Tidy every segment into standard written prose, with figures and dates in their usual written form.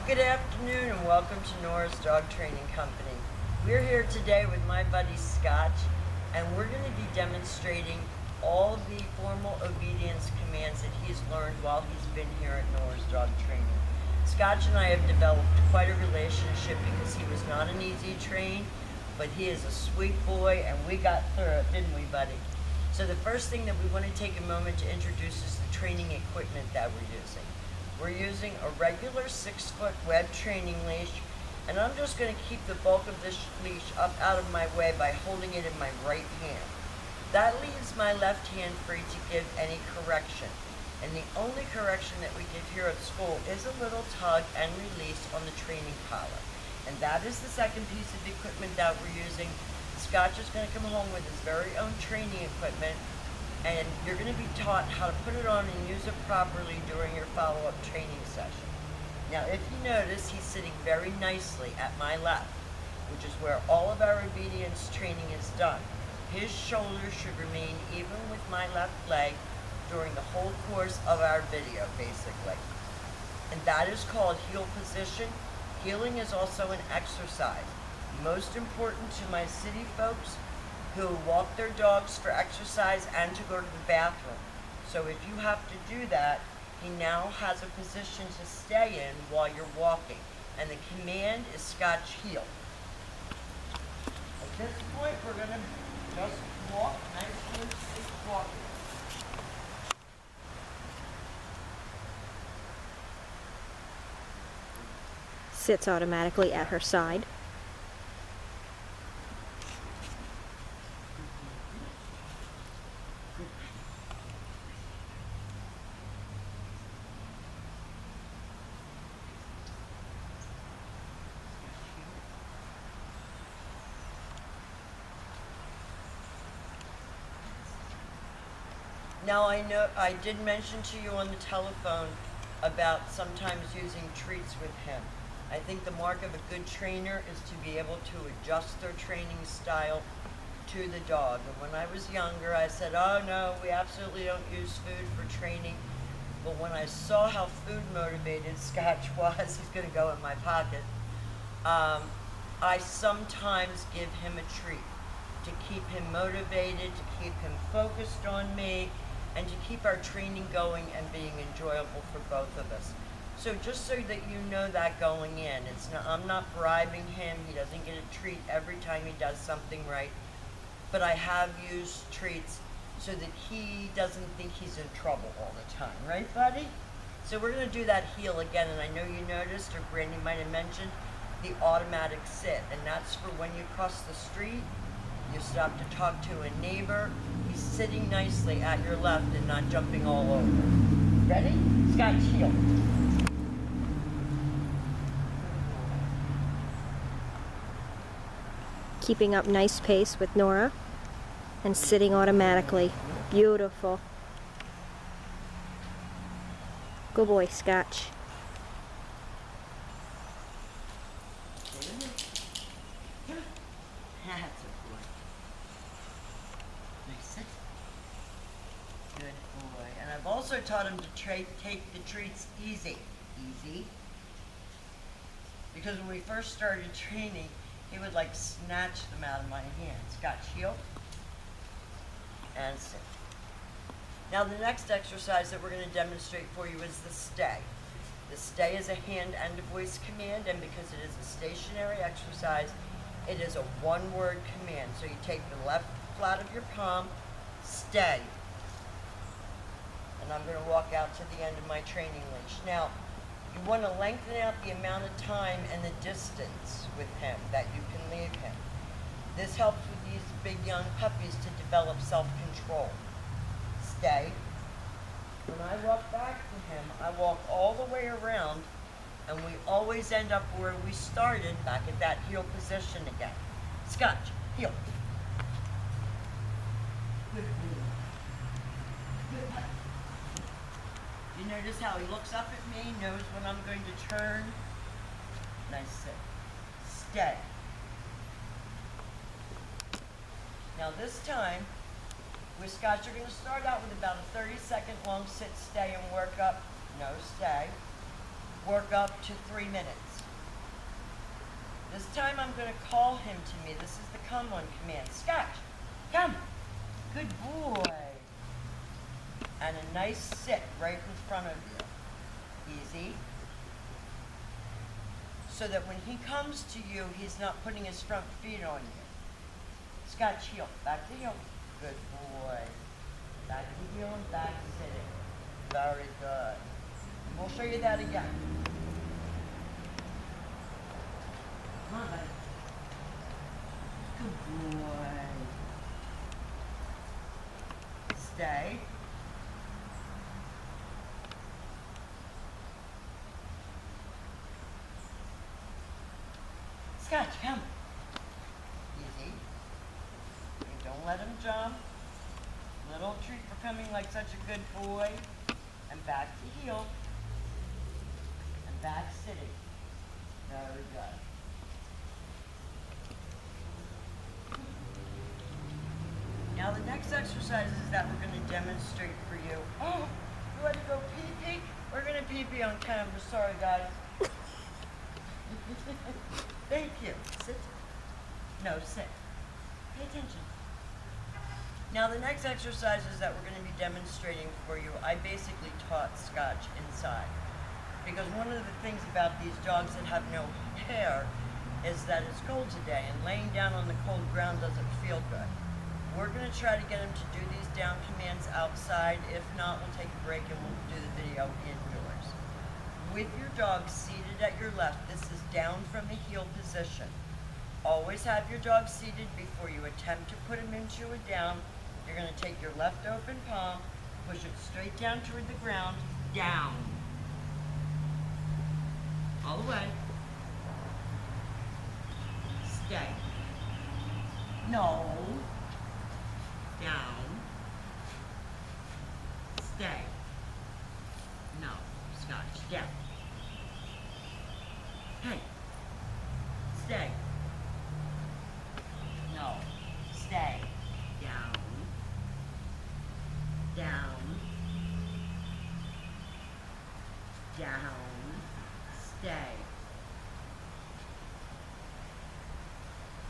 Good afternoon and welcome to Nora's Dog Training Company. We're here today with my buddy Scotch, and we're going to be demonstrating all the formal obedience commands that he's learned while he's been here at Nora's Dog Training. Scotch and I have developed quite a relationship because he was not an easy train, but he is a sweet boy and we got through it, didn't we, buddy? So the first thing that we want to take a moment to introduce is the training equipment that we're using. We're using a regular 6-foot web training leash, and I'm just going to keep the bulk of this leash up out of my way by holding it in my right hand. That leaves my left hand free to give any correction, and the only correction that we give here at school is a little tug and release on the training collar. And that is the second piece of equipment that we're using. Scotch is going to come home with his very own training equipment, and you're going to be taught how to put it on and use it properly during your follow-up training session. Now, if you notice, he's sitting very nicely at my left, which is where all of our obedience training is done. His shoulders should remain even with my left leg during the whole course of our video, basically. And that is called heel position. Heeling is also an exercise. Most important to my city folks who walk their dogs for exercise and to go to the bathroom. So if you have to do that, he now has a position to stay in while you're walking. And the command is Scotch heel. At this point, we're going to just walk nicely, walking. Sits automatically at her side. Now I know I did mention to you on the telephone about sometimes using treats with him. I think the mark of a good trainer is to be able to adjust their training style to the dog. And when I was younger, I said, oh no, we absolutely don't use food for training. But when I saw how food motivated Scotch was, he's going to go in my pocket, I sometimes give him a treat to keep him motivated, to keep him focused on me, and to keep our training going and being enjoyable for both of us. So just so that you know that going in, I'm not bribing him. He doesn't get a treat every time he does something right. But I have used treats so that he doesn't think he's in trouble all the time. Right, buddy? So we're going to do that heel again. And I know you noticed, or Brandy might have mentioned, the automatic sit. And that's for when you cross the street, you stop to talk to a neighbor. He's sitting nicely at your left and not jumping all over. Ready? Scotch heel. Keeping up nice pace with Nora and sitting automatically. Beautiful. Good boy, Scotch. That's a boy. Nice sit. Good boy. And I've also taught him to take the treats easy. Easy. Because when we first started training, he would like snatch them out of my hand. Scotch heel. And sit. Now the next exercise that we're going to demonstrate for you is the stay. The stay is a hand and a voice command, and because it is a stationary exercise, it is a one-word command. So you take the left flat of your palm, stay. And I'm going to walk out to the end of my training leash. Now, you want to lengthen out the amount of time and the distance with him that you can leave him. This helps with these big young puppies to develop self-control. Stay. When I walk back to him, I walk all the way around, and we always end up where we started, back at that heel position again. Scotch, heel. Good. Good. You notice how he looks up at me, knows when I'm going to turn. Nice sit. Stay. Now this time, with Scotch, you're going to start out with about a 30-second long sit, stay, and work up. No, stay. work up to 3 minutes. This time I'm going to call him to me. This is the come on command. Scotch, come. Good boy. And a nice sit right in front of you. Easy. So that when he comes to you, he's not putting his front feet on you. Scotch, heel. Back to heel. Good boy. Back to heel and back sitting. Very good. We'll show you that again. Come on, buddy. Good boy. Stay. Scotch, come. Easy. And don't let him jump. Little treat for coming like such a good boy. And back to heel. And back sitting. Very good. Now the next exercise is that we're going to demonstrate for you. Oh, you want to go pee-pee? We're going to pee-pee on camera. Sorry, guys. Thank you. Sit. No, sit. Pay attention. Now the next exercise is that we're going to be demonstrating for you. I basically taught Scotch inside. Because one of the things about these dogs that have no hair is that it's cold today, and laying down on the cold ground doesn't feel good. We're going to try to get him to do these down commands outside. If not, we'll take a break and we'll do the video indoors. With your dog seated at your left, this is down from the heel position. Always have your dog seated before you attempt to put him into a down. You're going to take your left open palm, push it straight down toward the ground, down. All the way. Stay. No. Down. Stay. No. Scotch. Down. Hey. Stay. No. Stay. Down. Down. Down. Stay.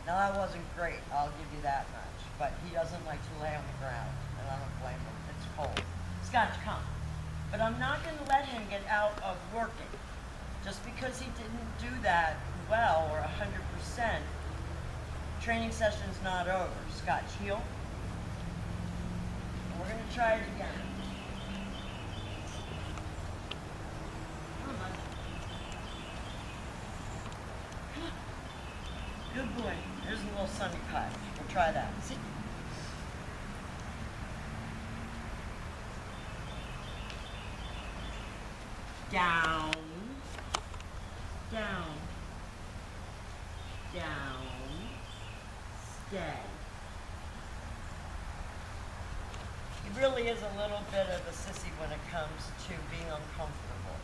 Now that wasn't great, I'll give you that much. But he doesn't like to lay on the ground, and I don't blame him. It's cold. Scotch, come. But I'm not going to let him get out of working. Just because he didn't do that well or 100%, training session's not over. Scotch, heel. And we're going to try it again. Come on, bud. Come on. Good boy. There's a little sunny cut. We'll try that. Sit. Down. Down. Down. Stay. He really is a little bit of a sissy when it comes to being uncomfortable.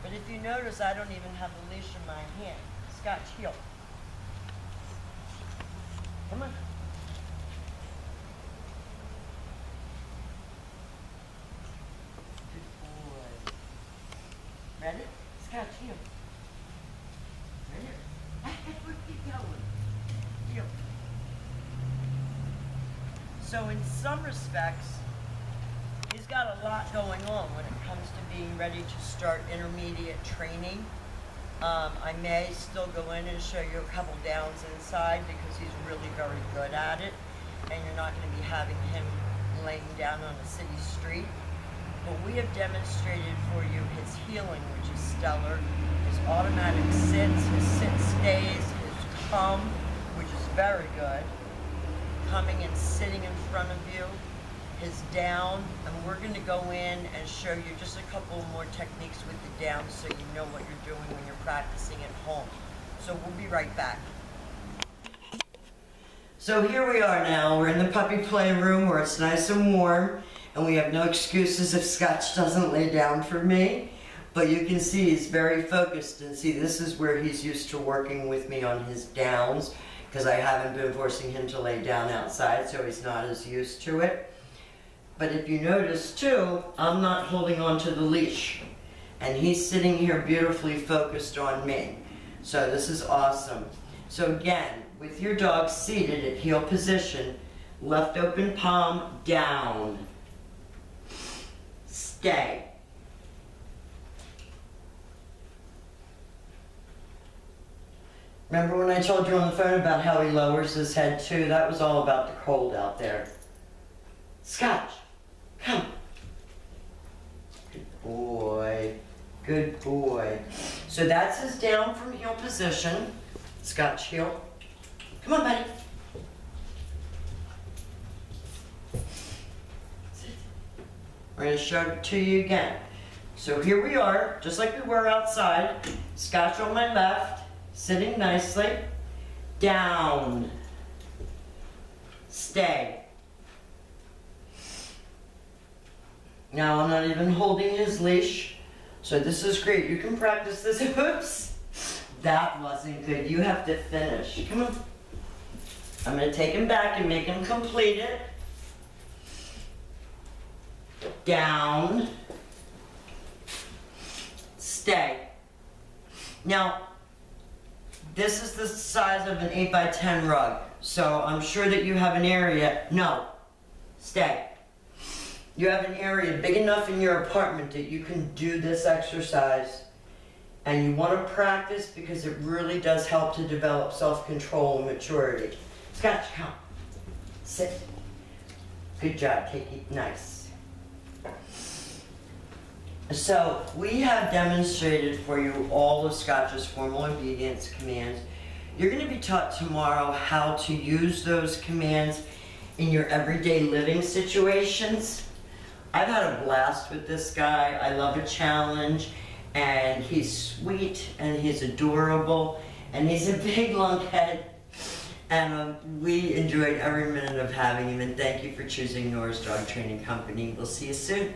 But if you notice, I don't even have the leash in my hand. Scotch, heel. Come on. Good boy. Ready? Scotch, heel. Ready? Where you going? Heel. So in some respects, he's got a lot going on when it comes to being ready to start intermediate training. I may still go in and show you a couple downs inside because he's really very good at it, and you're not going to be having him laying down on a city street. But we have demonstrated for you his healing, which is stellar, his automatic sits, his sit stays, his come, which is very good, coming and sitting in front of you, his down, and we're going to go in and show you just a couple more techniques with the down so you know what you're doing when you're practicing at home. So we'll be right back. So here we are now. We're in the puppy play room where it's nice and warm, and we have no excuses if Scotch doesn't lay down for me. But you can see he's very focused, and see this is where he's used to working with me on his downs, because I haven't been forcing him to lay down outside, so he's not as used to it. But if you notice too, I'm not holding on to the leash. and he's sitting here beautifully focused on me. So this is awesome. So again, with your dog seated at heel position, left open palm down, stay. Remember when I told you on the phone about how he lowers his head too? That was all about the cold out there. Scotch, come. Good boy, good boy. So that's his down from heel position. Scotch heel. Come on, buddy. Sit. We're going to show it to you again. So here we are, just like we were outside. Scotch on my left, sitting nicely. Down. Stay. Now I'm not even holding his leash. So this is great. You can practice this. Oops. That wasn't good. You have to finish. Come on. I'm going to take him back and make him complete it. Down. Stay. Now, this is the size of an 8x10 rug. So I'm sure that you have an area. No. Stay. You have an area big enough in your apartment that you can do this exercise. And you want to practice because it really does help to develop self-control and maturity. Scotch, come. Sit. Good job, take it. Nice. So, we have demonstrated for you all of Scotch's formal obedience commands. You're going to be taught tomorrow how to use those commands in your everyday living situations. I've had a blast with this guy. I love a challenge. And he's sweet, and he's adorable, and he's a big lunkhead, and we enjoyed every minute of having him, and thank you for choosing Nora's Dog Training Company. We'll see you soon.